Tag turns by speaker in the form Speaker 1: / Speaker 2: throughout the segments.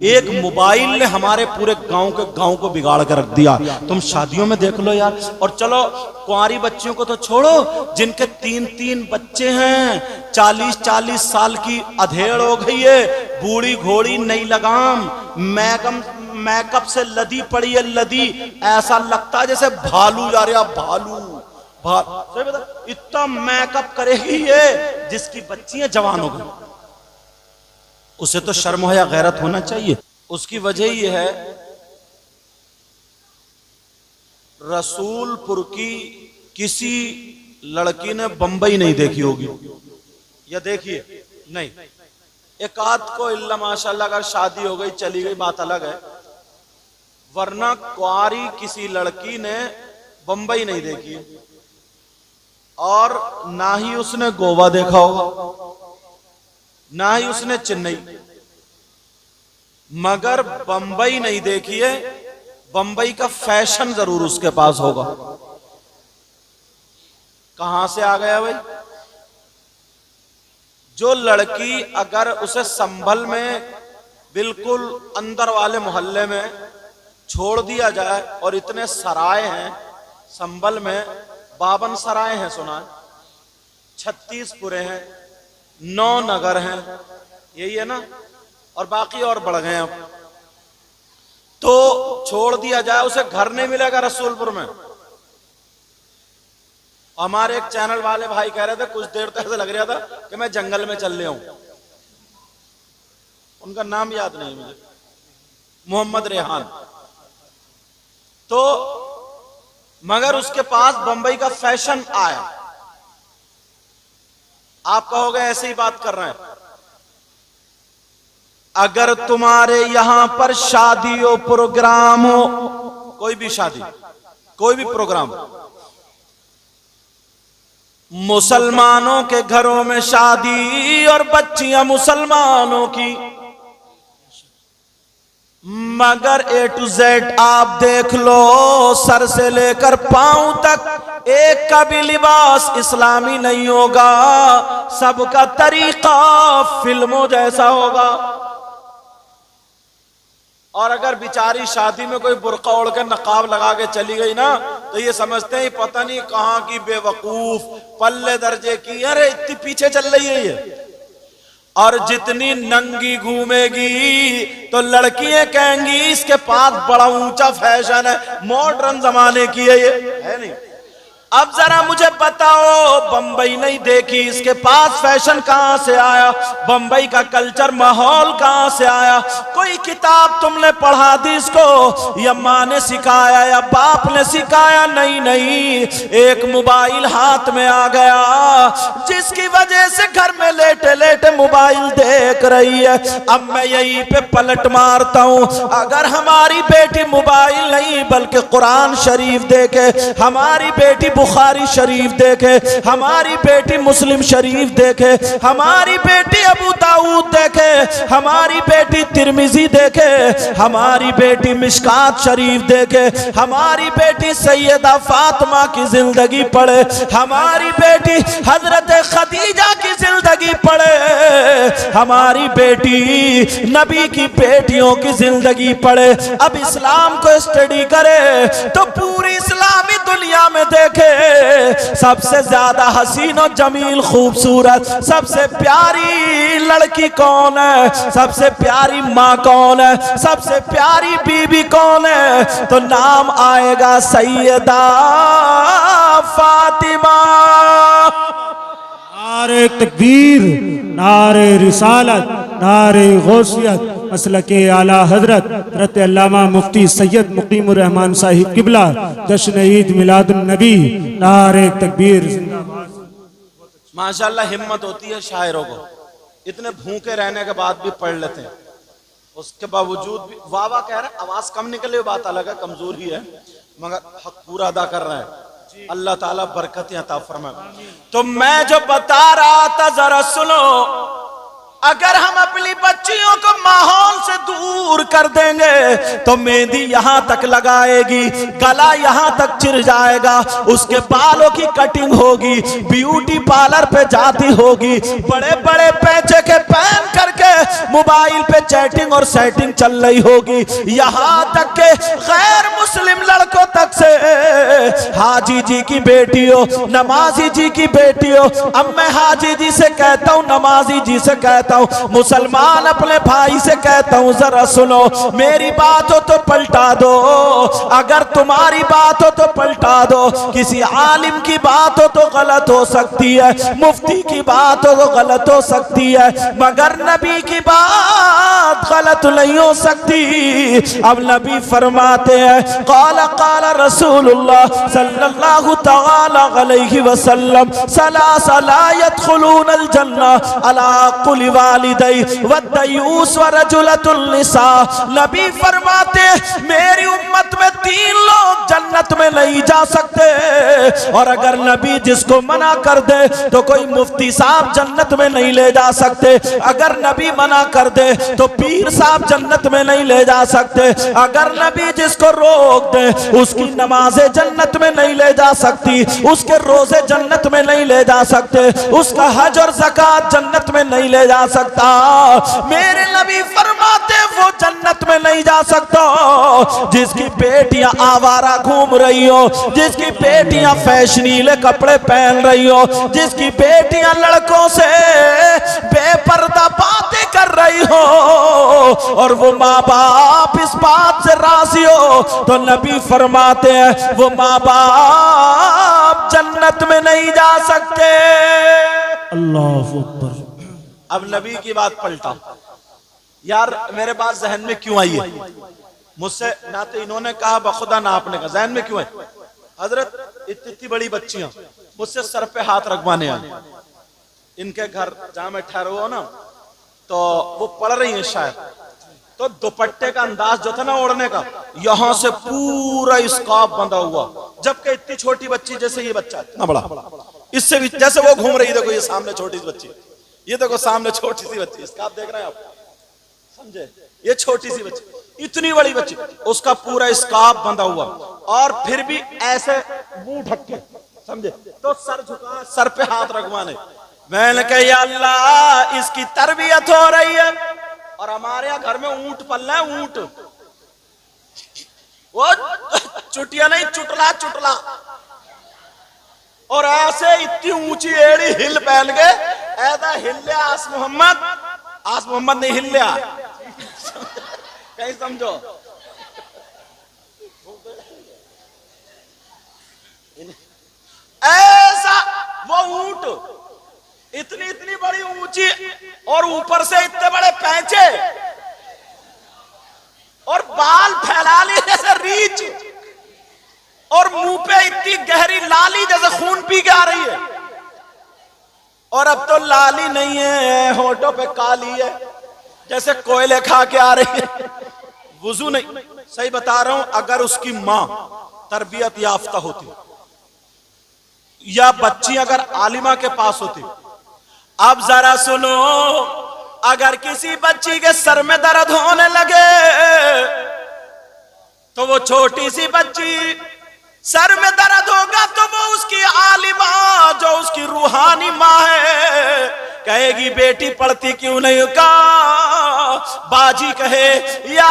Speaker 1: एक मोबाइल ने हमारे पूरे गांव को बिगाड़ कर रख दिया। तुम शादियों में देख लो यार। और चलो कुंवारी बच्चियों को तो छोड़ो, जिनके 3-3 बच्चे हैं, 40-40 साल की अधेड़ हो गई है, बूढ़ी घोड़ी नई लगाम, मेकअप से लदी पड़ी है, लदी, ऐसा लगता है जैसे भालू जा रहा, भालू इतना मेकअप करेगी ये, जिसकी बच्चियां जवान हो गई। उसे तो शर्म हो या गैरत होना चाहिए। उसकी वजह यह है, रसूलपुर की किसी लड़की ने बंबई नहीं देखी होगी, या देखिए नहीं, एक आध को इल्ला माशाल्लाह अगर शादी हो गई चली गई बात अलग है, वरना कुंवारी किसी लड़की ने बंबई नहीं देखी, और ना ही उसने गोवा देखा होगा, ना ही उसने चेन्नई, मगर बंबई नहीं देखी है, बंबई का फैशन जरूर उसके पास होगा। कहां से आ गया भाई? जो लड़की अगर उसे संभल में बिल्कुल अंदर वाले मोहल्ले में छोड़ दिया जाए, और इतने सराय हैं संभल में, 52 सराय हैं सुना है, 36 पुरे हैं, 9 नगर हैं, यही है ना, और बाकी और बढ़ गए अब। तो छोड़ दिया जाए, उसे घर नहीं मिलेगा रसूलपुर में। हमारे एक चैनल वाले भाई कह रहे थे, कुछ देर तक ऐसा लग रहा था कि मैं जंगल में चल रहा हूं, उनका नाम याद नहीं मुझे, मोहम्मद रेहान। तो मगर उसके पास बंबई का फैशन आया। आप कहोगे ऐसे ही बात कर रहे हैं। अगर तुम्हारे यहां पर शादी हो, प्रोग्राम हो, कोई भी शादी, कोई भी प्रोग्राम, मुसलमानों के घरों में शादी और बच्चियां मुसलमानों की, मगर A to Z आप देख लो, सर से लेकर पांव तक एक का भी लिबास इस्लामी नहीं होगा, सबका तरीका फिल्मों जैसा होगा। और अगर बेचारी शादी में कोई बुर्का ओढ़ कर नकाब लगा के चली गई ना, तो ये समझते हैं पता नहीं कहां की बेवकूफ, पल्ले दर्जे की, अरे इतनी पीछे चल रही है ये। और जितनी नंगी घूमेगी तो लड़कियां कहेंगी इसके पास बड़ा ऊंचा फैशन है, मॉडर्न जमाने की है ये, है नहीं। अब जरा मुझे बताओ, बंबई नहीं देखी, इसके पास फैशन कहां से आया? बंबई का कल्चर, माहौल कहां से आया? कोई किताब तुमने पढ़ा दी इसको, या माँ ने सिखाया या बाप ने सिखाया? नहीं नहीं, एक मोबाइल हाथ में आ गया, जिसकी वजह से घर में लेटे लेटे मोबाइल देख रही है। अब मैं यहीं पे पलट मारता हूं, अगर हमारी बेटी मोबाइल नहीं बल्कि कुरान शरीफ देखे, हमारी बेटी बुखारी शरीफ देखे, हमारी बेटी मुस्लिम शरीफ देखे, हमारी बेटी अबू दाऊद देखे, हमारी बेटी तिरमिजी देखे, हमारी बेटी मिशकात शरीफ देखे, हमारी बेटी सैयदा फातिमा की जिंदगी पढ़े, हमारी बेटी हजरत खदीजा की जिंदगी पढ़े, हमारी बेटी नबी की बेटियों की जिंदगी पढ़े, अब इस्लाम को स्टडी करे तो पूरी इस्लामी दुनिया में देखे सबसे ज्यादा हसीन और जमील खूबसूरत, सबसे प्यारी लड़की कौन है, सबसे प्यारी माँ कौन है, सबसे प्यारी बीबी कौन है? तो नाम आएगा सैयदा फातिमा।
Speaker 2: नारे तकबीर, नारे रिसालत, नारे गौसियत, मसलके आला हजरत हज़रत अल्लामा मुफ्ती सैयद मुकीमुर रहमान साहिब किबला, जश्न ईद मिलादुन नबी, नारे तकबीर।
Speaker 1: माशाल्लाह हिम्मत होती है शायरों को, इतने भूखे रहने के बाद भी पढ़ लेते हैं, उसके बावजूद भी वाह वाह कह रहे हैं। आवाज कम निकले बात अलग है, कमजोरी है, मगर हक पूरा अदा कर रहे हैं। अल्लाह ताला बरकतें अता फरमाए। तो मैं जो बता रहा था जरा सुनो, अगर हम अपनी बच्चियों को माहौल से दूर कर देंगे तो मेहंदी यहाँ तक लगाएगी, गला यहाँ तक चिर जाएगा, उसके बालों की कटिंग होगी, ब्यूटी पार्लर पे जाती होगी, बड़े बड़े पैसे के पहन करके मोबाइल पे चैटिंग और सेटिंग चल रही होगी। यहाँ तक के गैर मुस्लिम लड़कों तक से हाजी जी की बेटी हो, नमाजी जी की बेटी हो, अब मैं हाजी जी से कहता हूँ, नमाजी जी से कहता हूँ, मुसलमान अपने भाई से कहता हूँ, जरा सुनो, मेरी बात हो तो पलटा दो, अगर तुम्हारी बात हो तो पलटा दो। किसी आलिम की बात हो तो गलत हो सकती है, मुफ्ती की बात हो तो गलत हो सकती है, मगर नबी की बात गलत नहीं हो सकती। अब नबी फरमाते हैं, क़ाल क़ाल रसूलुल्लाह सल्लल्लाहु तआला अलैहि वसल्लम सलासा ला यदखुलूनल जन्ना अला कुल्ली वालिदै वद्दयूस व रजुलतुन निसा। नबी फरमाते मेरी उम्मत में 3 लोग जन्नत में नहीं जा सकते, और अगर नबी जिसको मना कर दे तो कोई मुफ्ती साहब जन्नत में नहीं ले जा सकते, अगर नबी मना कर दे तो पीर साहब जन्नत में नहीं ले जा सकते, अगर नबी जिसको रोक दे उसकी नमाजें जन्नत में नहीं ले जा सकती, उसके रोजे जन्नत में नहीं ले जा सकते, उसका हज और ज़कात जन्नत में नहीं ले जा सकता। मेरे नबी फरमाते वो जन्नत में नहीं जा सकता जिसकी बेटियां आवारा घूम रही हो, जिसकी बेटियां फैशनीले कपड़े पहन रही हो, जिसकी बेटियां लड़कों से बेपर्दा बातें कर रही हो, और वो माँ बाप इस बात से राजी हो, तो नबी फरमाते हैं वो माँ बाप जन्नत में नहीं जा सकते।
Speaker 2: अल्लाहु अकबर।
Speaker 1: अब नबी की बात पलटा, यार मेरे बात जहन में क्यों आई है, मुझसे ना तो इन्होंने कहा बखुदा ना आपने कहा, जहन में क्यों है? हजरत इतनी बड़ी बच्चियां मुझसे सर पे हाथ रखवाने आए, इनके घर जहां मैं ठहरा हुआ ना, तो वो पढ़ रही हैं शायद, तो दुपट्टे का अंदाज जो था ना ओढ़ने का, यहां से पूरा स्कार्फ बंधा हुआ, जबकि इतनी छोटी बच्ची जैसे ये बच्चा इतना बड़ा, इससे भी जैसे वो घूम रही, देखो ये सामने छोटी सी बच्ची, ये देखो सामने छोटी सी बच्ची, स्कार्फ देख रहे हैं आप, समझे? ये छोटी सी बच्ची, इतनी बड़ी बच्ची, उसका पूरा स्कार्फ बंधा हुआ, और फिर भी ऐसे मुंह ढक के, समझे, तो सर झुका, सर पे हाथ रखवाने। मैंने कहा या अल्लाह इसकी तरबियत हो रही है, और हमारे यहाँ घर में ऊंट पल रहे हैं, ऊंट, वो चुटिया नहीं, चुटला चुटला, और ऐसे इतनी ऊंची एड़ी हिल पहन के ऐसा हिल्या आस मोहम्मद नहीं हिल्या कहीं समझो, ऐसा वो ऊंट इतनी इतनी बड़ी ऊंची, और ऊपर से इतने बड़े पैंचे, और बाल फैला लिए जैसे रीछ, और मुंह पे इतनी गहरी लाली जैसे खून पी के आ रही है, और अब तो लाली नहीं है, होठों पे काली है जैसे कोयले खा के आ रही है, वुजू नहीं। सही बता रहा हूं, अगर उसकी मां तरबियत याफ्ता होती या बच्ची अगर आलिमा के पास होती, अब जरा सुनो, अगर किसी बच्ची के सर में दर्द होने लगे तो वो छोटी सी बच्ची, सर में दर्द होगा तो वो उसकी आलिमा जो उसकी रूहानी माँ है कहेगी बेटी पढ़ती क्यों नहीं, का बाजी कहे या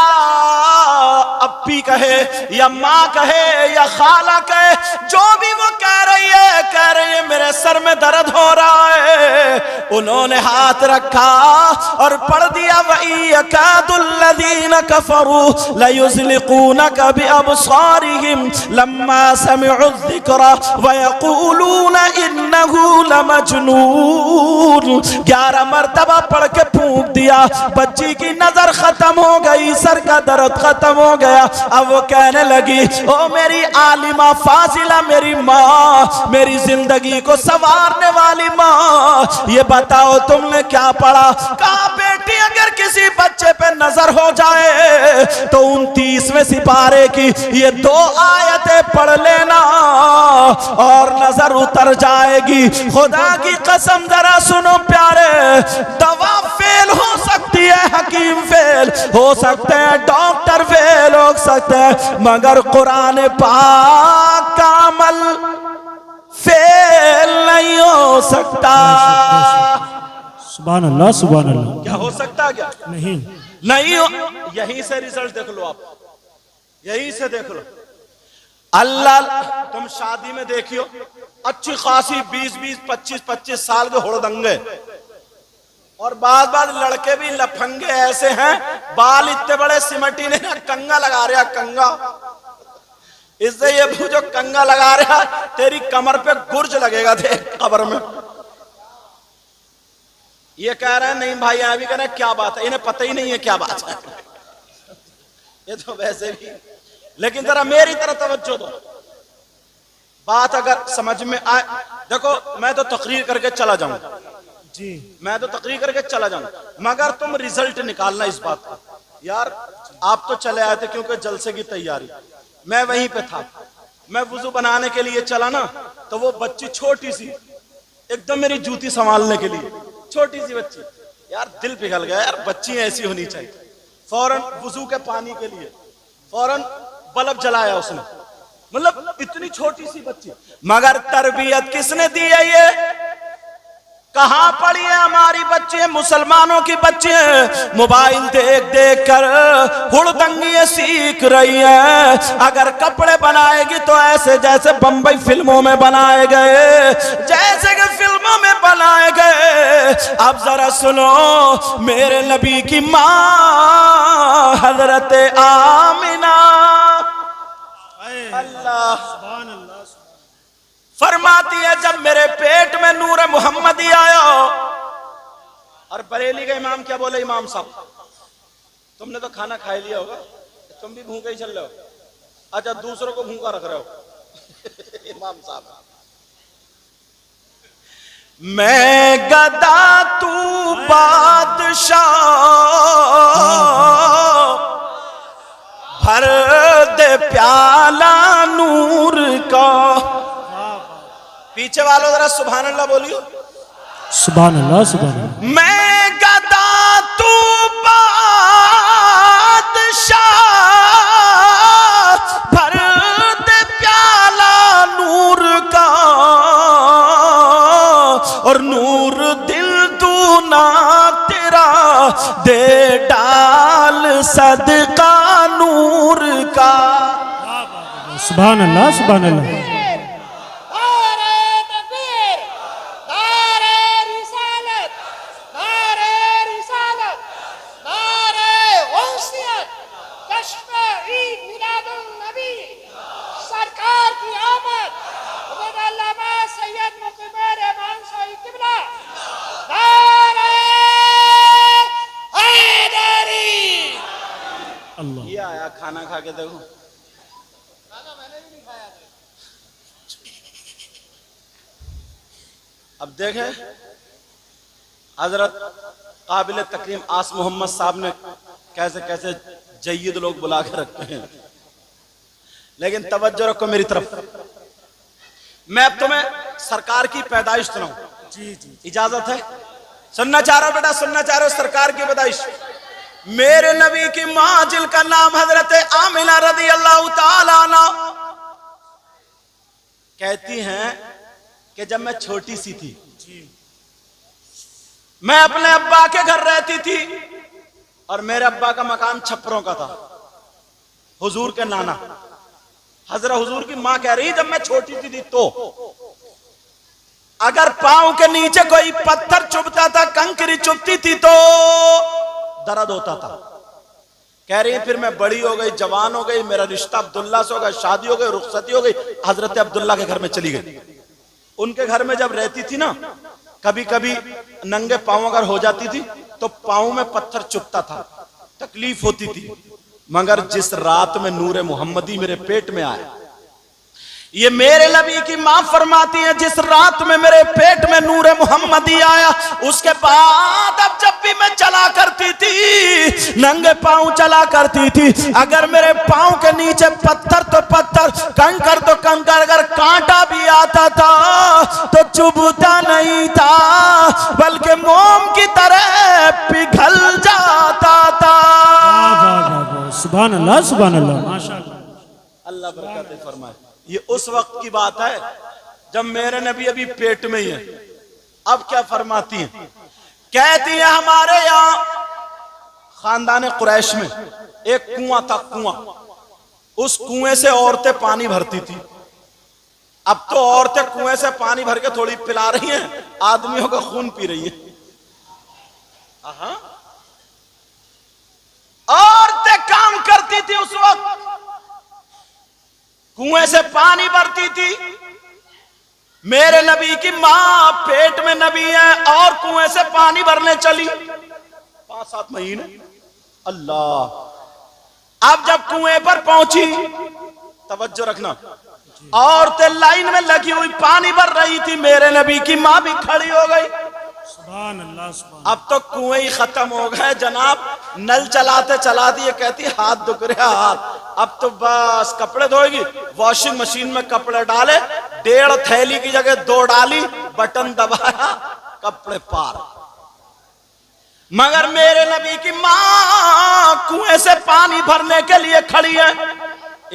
Speaker 1: अप्पी कहे या माँ कहे या खाला कहे, जो भी वो कह रही है मेरे सर में दर्द हो रहा है। उन्होंने हाथ रखा और पढ़ दिया, वही यकादुल्लज़ीना कफरू लयुज़लिक़ूनका बिअबसारिहिम लम्मा समिअु ज़िक्रा व यक़ूलूना इन्नहु लमजनून। 11 मरतबा पढ़ के फूंक दिया, बच्ची की नजर खत्म हो गई, सर का दर्द खत्म हो गया। अब वो कहने लगी, ओ मेरी आलिमा फाजिला, मेरी माँ, मेरी जिंदगी को संवारने वाली माँ, ये बताओ तुमने क्या पढ़ा? कहा बेटी अगर किसी बच्चे पे नजर हो जाए तो 29वें सिपारे की ये 2 आयतें पढ़ लेना और नजर उतर जाएगी। खुदा की कसम जरा सुनो प्यारे, दवा फेल हो सकती है, हकीम फेल हो सकते हैं, डॉक्टर फेल हो सकते हैं, मगर कुरान पाक का अमल फेल नहीं हो सकता।
Speaker 2: सुभान अल्लाह, सुभान अल्लाह।
Speaker 1: क्या हो सकता है? क्या नहीं हो। यहीं से रिजल्ट देख लो, आप यहीं से देख लो। अल्लाह, तुम शादी में देखियो अच्छी खासी 20-20, 25-25 साल के हुड़दंगे, और बाद लड़के भी लफंगे ऐसे हैं, बाल इतने बड़े सिमटी ने ना कंगा लगा रहा, कंगा। इससे ये जो कंगा लगा रहा, तेरी कमर पे गुर्ज लगेगा देख कब्र में। ये कह रहे हैं नहीं भाई, यहाँ भी कह रहे हैं क्या बात है, इन्हें पता ही नहीं है क्या बात है। ये तो वैसे भी, लेकिन जरा मेरी तरह तवज्जो दो, बात अगर समझ में आए। देखो मैं तो तकरीर करके चला जाऊंगा जी, मैं तो तकरीर करके चला जाऊंगा, मगर तुम रिजल्ट निकालना इस बात का। यार आप तो चले आए थे क्योंकि जलसे की तैयारी, मैं वहीं पे था। मैं वुजू बनाने के लिए चला ना, तो वो बच्ची छोटी सी एकदम मेरी जूती संभालने के लिए, छोटी सी बच्ची, यार दिल पिघल गया यार, बच्ची ऐसी होनी चाहिए। फौरन वुजू के पानी के लिए फौरन बल्ब जलाया उसने, मतलब इतनी छोटी सी बच्ची। मगर तरबियत किसने दी है? ये कहां पड़ी है हमारी बच्चे, मुसलमानों की बच्चे मोबाइल देख देख कर हुड़दंगी सीख रही है। अगर कपड़े बनाएगी तो ऐसे जैसे बंबई फिल्मों में बनाए गए, जैसे कि फिल्मों में बनाए गए। अब जरा सुनो, मेरे नबी की माँ हजरत आमिना, अल्लाह फरमाती है, जब मेरे पेट में नूर मोहम्मदी आया। और बरेली का इमाम क्या बोले? इमाम साहब तुमने तो खाना खा लिया होगा, तुम भी भूखे ही चल रहे हो। अच्छा, दूसरों को भूखा रख रहे हो। इमाम साहब, मैं गदा तू बादशाह, भर दे प्याला नूर का। पीछे वालों जरा सुभान अल्लाह बोलियो।
Speaker 2: सुभान अल्लाह, सुभान अल्लाह।
Speaker 1: मैं गदा तू बादशाह, भर दे प्याला नूर का, और नूर दिल तू ना तेरा, दे डाल सदका नूर का।
Speaker 2: सुभान अल्लाह, सुभान अल्लाह।
Speaker 1: ये आया खाना खा के देखो, मैंने भी नहीं खाया। अब देखें हजरत काबिल तकरीम आस मोहम्मद साहब ने कैसे कैसे जय्यद लोग बुला के रखते हैं। लेकिन तवज्जो रखो मेरी तरफ, मैं अब तुम्हें सरकार की पैदाइश सुनाऊं। जी जी, इजाजत है? सुनना चाह रहा हो बेटा, सुनना चाह रहे हो? सरकार की पैदाइश, मेरे नबी की माँ जिनका नाम हजरत आमिना रदी अल्लाह ताला अन्हा, कहती हैं कि जब मैं छोटी सी थी, मैं अपने अब्बा के घर रहती थी, और मेरे अब्बा का मकान छप्परों का था। हुजूर के नाना हजरत हुजूर की माँ कह रही, जब मैं छोटी सी थी तो अगर पांव के नीचे कोई पत्थर चुभता था, कंकरी चुभती थी तो दर्द होता था। कह रही फिर मैं बड़ी हो गई, जवान हो गई, मेरा रिश्ता अब्दुल्ला से हो गया, शादी हो गई, रुखसती हो गई, हजरत अब्दुल्ला के घर में चली गई। उनके घर में जब रहती थी ना, कभी कभी नंगे पांव अगर हो जाती थी तो पांव में पत्थर चुभता था, तकलीफ होती थी। मगर जिस रात में नूरे मोहम्मदी मेरे पेट में आया, ये मेरे नबी की मां फरमाती है, जिस रात में मेरे पेट में नूरे मोहम्मदी आया, उसके बाद अब जब भी मैं चला करती थी, नंगे पांव चला करती थी, अगर मेरे पांव के नीचे पत्थर तो पत्थर, कंकर तो कंकर, अगर कांटा भी आता था तो चुभता नहीं था, बल्कि मोम की तरह पिघल जाता था।
Speaker 2: सुभान अल्लाह, सुभान अल्लाह, माशाअल्लाह।
Speaker 1: अल्लाह बरकत फरमाए। ये उस वक्त की बात है जब मेरे नबी अभी पेट में ही है। अब क्या फरमाती हैं, कहती है हमारे यहाँ खानदान कुरैश में एक कुआं था, कुआं, उस कुएं से औरतें पानी भरती थी। अब तो औरतें कुएं से पानी भर के थोड़ी पिला रही हैं, आदमियों का खून पी रही है। औरतें काम करती थी उस वक्त, कुएं से पानी भरती थी। मेरे नबी की मां पेट में नबी है और कुएं से पानी भरने चली 5-7 महीने। अल्लाह। अब जब कुएं पर पहुंची, तवज्जो रखना, औरतें लाइन में लगी हुई पानी भर रही थी, मेरे नबी की मां भी खड़ी हो गई।
Speaker 2: सुभान अल्लाह, सुभान।
Speaker 1: अब तो कुएं ही खत्म हो गए जनाब, नल चलाते चलाते ये कहती हाथ दुख रहा हाथ, अब तो बस कपड़े धोएगी, वॉशिंग मशीन में कपड़े डाले, 1.5 थैली की जगह 2 डाली, बटन दबाया, कपड़े पार। मगर मेरे नबी की मां कुएं से पानी भरने के लिए खड़ी है।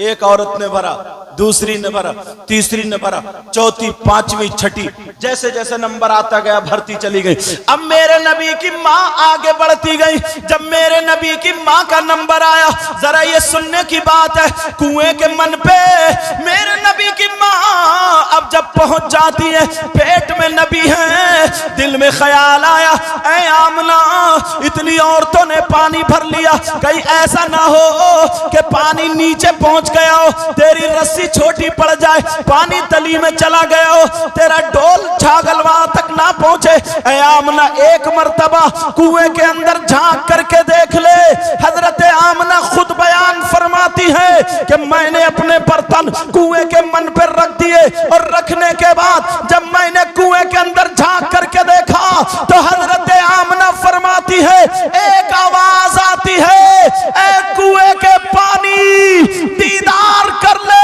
Speaker 1: एक औरत ने भरा, दूसरी ने भरा, तीसरी ने भरा, चौथी, पांचवी, छठी, जैसे जैसे नंबर आता गया भरती चली गई। अब मेरे नबी की मां आगे बढ़ती गई। जब मेरे नबी की मां का नंबर आया, जरा ये सुनने की बात है, कुएं के मन पे मेरे नबी की मां अब जब पहुंच जाती है, पेट में नबी है, दिल में ख्याल आया, ऐ आमना, इतनी औरतों ने पानी भर लिया, कहीं ऐसा ना हो कि पानी नीचे पहुंच गया हो, तेरी रस्सी छोटी पड़ जाए, पानी तली में चला गया हो, तेरा डोल छागल वहां तक ना पहुंचे। ऐ आमना, एक मर्तबा कुएं के अंदर झांक करके देख ले। हजरत आमना खुद बयान फरमाती है कि मैंने अपने बर्तन कुएं के मन पर रख दिए, और रखने के बाद जब मैंने कुएं के अंदर झांक करके देखा तो हजरत आमना फरमाती है, एक आवाज आती है, ए कुएं के पानी, दीदार कर ले,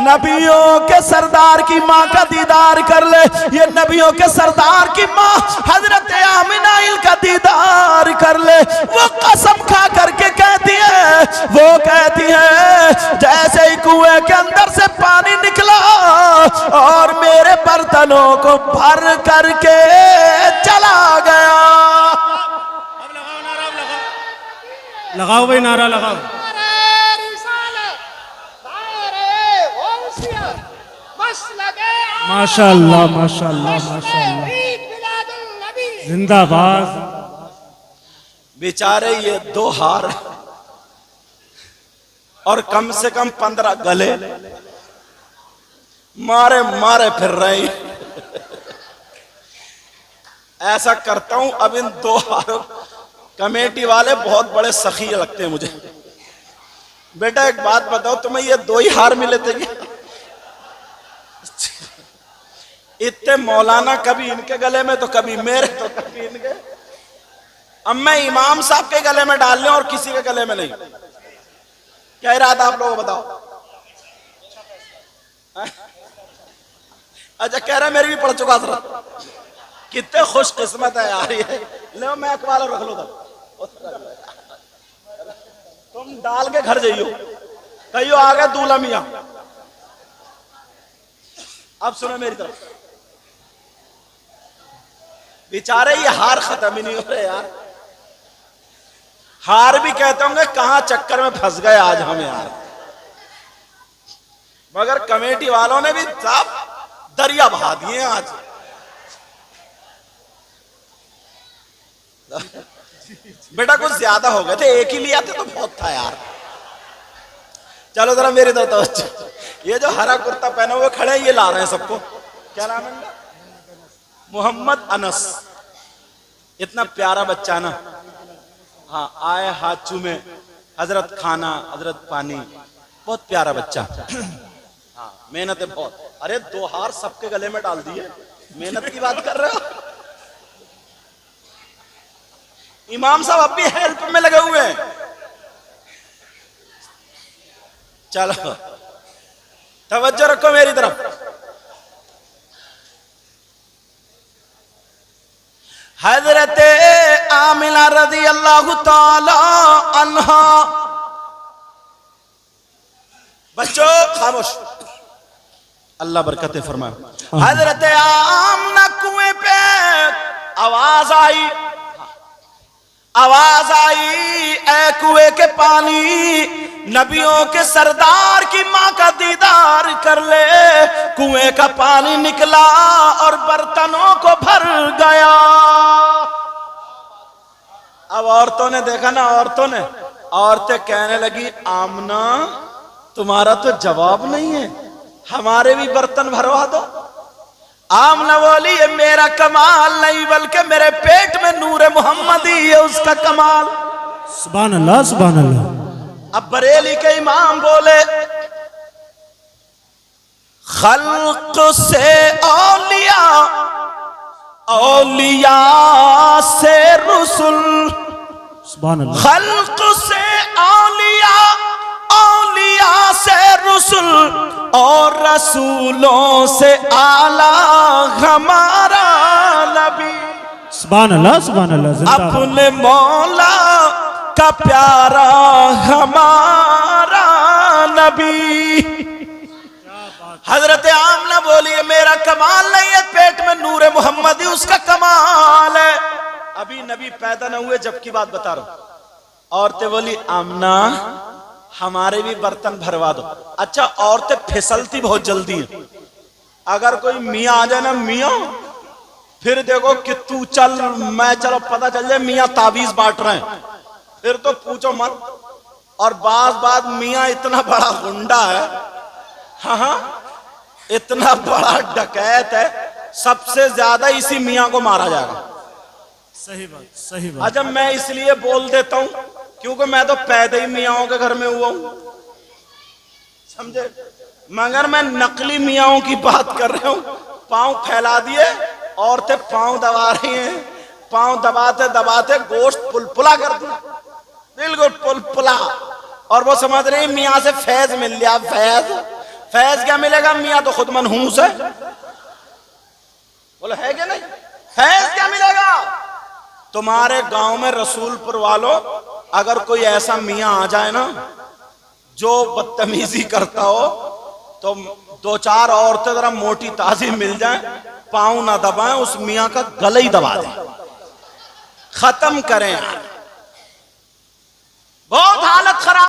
Speaker 1: नबियों के सरदार की मां का दीदार कर ले। ये नबियों के सरदार की मां हजरत आमिना का दीदार कर ले। वो कसम खा करके कहती है, वो कहती है, जैसे ही कुएं के अंदर से पानी निकला और मेरे बर्तनों को भर करके चला गया।
Speaker 2: लगाओ भाई, नारा लगाओ। माशाअल्लाह, माशाअल्लाह, माशाअल्लाह, जिंदाबाद।
Speaker 1: बेचारे ये 2 हार और कम से कम 15 गले मारे मारे फिर रहे हैं। ऐसा करता हूं, अब इन 2 हारों, कमेटी वाले बहुत बड़े सखी लगते हैं मुझे। बेटा एक बात बताओ, तुम्हें ये 2 ही हार मिले थे? इतने मौलाना कभी इनके गले में तो कभी मेरे, तो कभी इनके। अब मैं इमाम साहब के गले में डाल लूं और किसी के गले में नहीं। क्या इरादा आप लोगों को बताओ? अच्छा, कह रहा मेरी भी पढ़ चुका हजरत। कितने खुश किस्मत है यार ये। लो मैं अखबार रख लो, तुम डाल के घर जाइयो, कहियो आ गए दूल्हा मियां। अब सुनो मेरी तरफ, बेचारे ये हार खत्म ही नहीं हो रहे यार। हार भी कहते होंगे कहां चक्कर में फंस गए आज हम यार। मगर कमेटी वालों ने भी साहब दरिया बहा दिए आज। बेटा कुछ ज्यादा हो गए थे, एक ही लिया थे तो बहुत था यार। चलो जरा मेरी तरफ, ये जो हरा कुर्ता पहने हुए खड़े ये ला रहे हैं सबको। क्या नाम है? मोहम्मद अनस। इतना प्यारा बच्चा ना, हाँ, आए हाथ चूमे, हजरत खाना, हजरत पानी, बहुत प्यारा बच्चा। हाँ मेहनत है बहुत। अरे 2 हार सबके गले में डाल दिए, मेहनत की बात कर रहे हो। इमाम साहब अब भी हेल्प में लगे हुए हैं। चलो तवज्जो रखो मेरी तरफ। हजरत आमिना रज़ी अल्लाह ताला अन्हा, बच्चों खामोश, अल्लाह बरकतें फरमाए। हजरत आमना कुएं पे आवाज आई, आवाज आई, ऐ कुएं के पानी, नबियों के सरदार की मां का दीदार कर ले। कुएं का पानी निकला और बर्तनों को भर गया। अब औरतों ने देखा ना, औरतें कहने लगी आमना तुम्हारा तो जवाब नहीं है, हमारे भी बर्तन भरवा दो। आमना बोली ये मेरा कमाल नहीं बल्कि मेरे पेट में नूर मोहम्मदी है, उसका कमाल।
Speaker 2: सुभान अल्लाह, सुभान अल्लाह।
Speaker 1: अब बरेली के इमाम बोले खल्क से औलिया, औलिया से रसूल,
Speaker 2: सुभान अल्लाह।
Speaker 1: खल्क से औलिया, औलिया से रसूल, और रसूलों से आला हमारा नबी।
Speaker 2: सुभान अल्लाह, सुभान अल्लाह।
Speaker 1: अपने मौला का प्यारा हमारा नबी। हजरत आमना बोली मेरा कमाल नहीं है, पेट में नूरे मोहम्मदी उसका कमाल है। अभी नबी पैदा न हुए जब की बात बता रहा हूं। औरतें बोली आमना हमारे भी बर्तन भरवा दो। अच्छा औरतें फिसलती बहुत जल्दी है, अगर कोई मियाँ आ जाए ना, मियाँ फिर देखो कि तू चल मैं चलो, पता चल जाए मियाँ ताबीज बांट रहे हैं, फिर तो पूछो मत। और बात मियाँ इतना बड़ा गुंडा है, हाँ इतना बड़ा डकैत है, सबसे ज्यादा इसी मियाँ को मारा जाएगा।
Speaker 2: सही बात, सही बात।
Speaker 1: अच्छा मैं इसलिए बोल देता हूं क्योंकि मैं तो पैदा ही मियाँओं के घर में हुआ हूं, समझे। मगर मैं नकली मियाँओं की बात कर रहा हूं। पांव फैला दिए, औरतें पांव दबा रही हैं, पांव दबाते दबाते गोश्त पुलपुला कर दिया, बिल्कुल पुलपुला। और वो समझ रही मियाँ से फैज मिल गया। फैज क्या मिलेगा, मियाँ तो खुद मनहूस है। बोलो है क्या नहीं, फैज क्या मिलेगा। तुम्हारे गांव में रसूलपुर वालों अगर कोई ऐसा मियाँ आ जाए ना जो बदतमीजी करता हो, तो 2-4 औरतें जरा मोटी ताजी मिल जाए, पांव ना दबाएं, उस मियाँ का गला ही दबा दें, खत्म करें। बहुत हालत खराब।